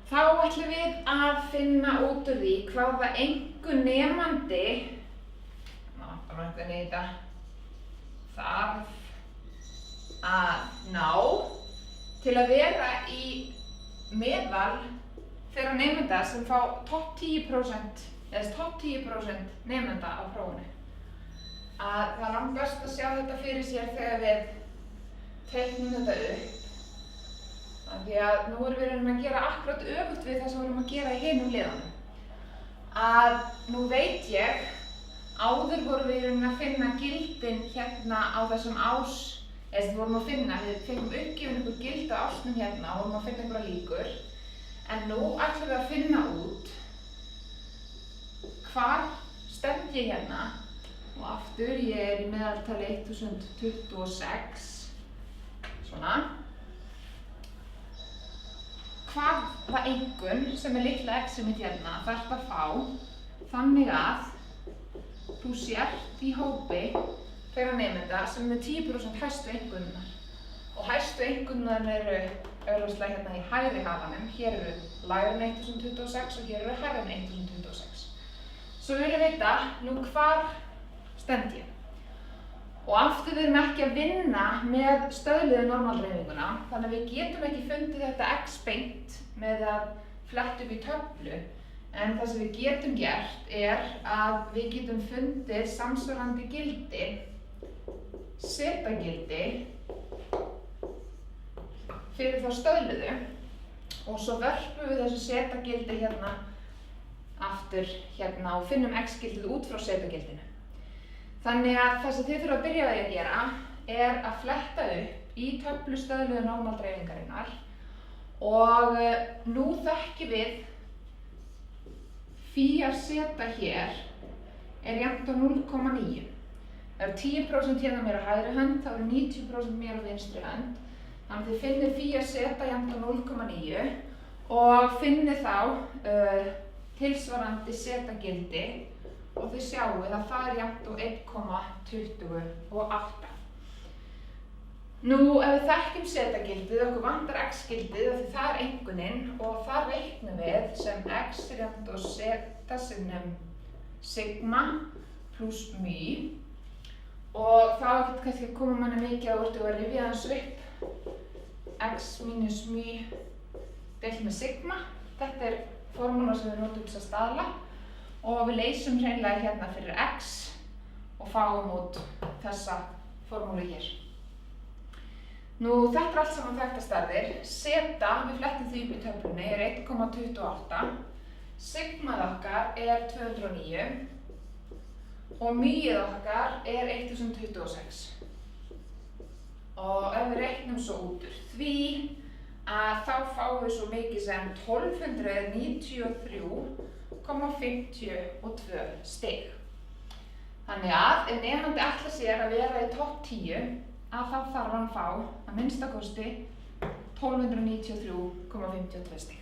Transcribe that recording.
Þá ætlum við að finna út úr því hvaða einhver nemandi, þarf að ná til að vera í meðal þeirra nemenda sem fá topp 10% eða topp 10% nemenda á prófinu. Að það er langbest að sjá þetta fyrir sér þegar við teiknum þetta upp. Því að nú erum við að gera akkurat öfugt við það sem við erum að gera í hinum liðunum. Að nú veit ég, áður vorum við að finna gildin hérna á þessum við vorum að finna, við fengum uppgefin ykkur gild á ásnum hérna og vorum að finna ykkur líkur. En nú ætlum við að finna út hvar stend ég hérna og aftur ég er í meðaltali 1026, svona. Hvaða einkunn sem er litla x-ið mitt hérna þarf að fá þannig að þú sért í hópi þeirra nemenda sem er með 10% hæstu einkunnar. Og hæstu einkunnar eru augljóslega hérna í hægri halanum. Hér eru lægri en 1026 og hér eru hærri en 1026. Svo við viljum vita nú hvar stend ég. Og aftur við erum ekki að vinna með stöðluðu normaldreifinguna, þannig að við getum ekki fundið þetta x beint með að fletta upp í töflu. En það sem við getum gert er að við getum fundið samsvarandi gildi, setagildi, fyrir þá stöðluðu og svo vörpum við þessu setagildi hérna aftur hérna og finnum x-gildið út frá setagildinu. Þannig að það sem þið þurfa að byrja að gera er að fletta upp í töflu stöðluðu normaldreifingarinnar og nú þekkjum við phi af zeta hér er jafnt á 0,9. Það eru 10% hérna mér á hægri hönd, þá eru 90% mér á vinstri hönd. Þannig að þið finnið phi af zeta jafnt á 0,9 og finnið þá tilsvarandi setagildi og þið sjáuð að það er jafnt á 1,28. Nú ef við þekkjum setagildið, okkur vantar x-gildið af því það er einkunnin og það reiknum við sem x er jafnt á zeta sinnum sigma pluss my og þá getur kannski að koma manni mikið að orðið að rifja aðeins upp x mínus my deilt með sigma. Þetta er formúla sem við notum til að staðla og við leysum hreinlega hérna fyrir x og fáum út þessa formúlu hér. Nú þetta er allt saman þekktar stærðir. Zeta, við flettum því upp í töflunni, er 1,28. Sigmað okkar er 209 og myið okkar er 1026. Og ef við reiknum svo út úr því að þá fáum við svo mikið sem 1293,52 stig. Þannig að ef nemandi ætlar sér að vera í topp 10 að þá þarf hann að fá að minnsta kosti 1293,52 stig.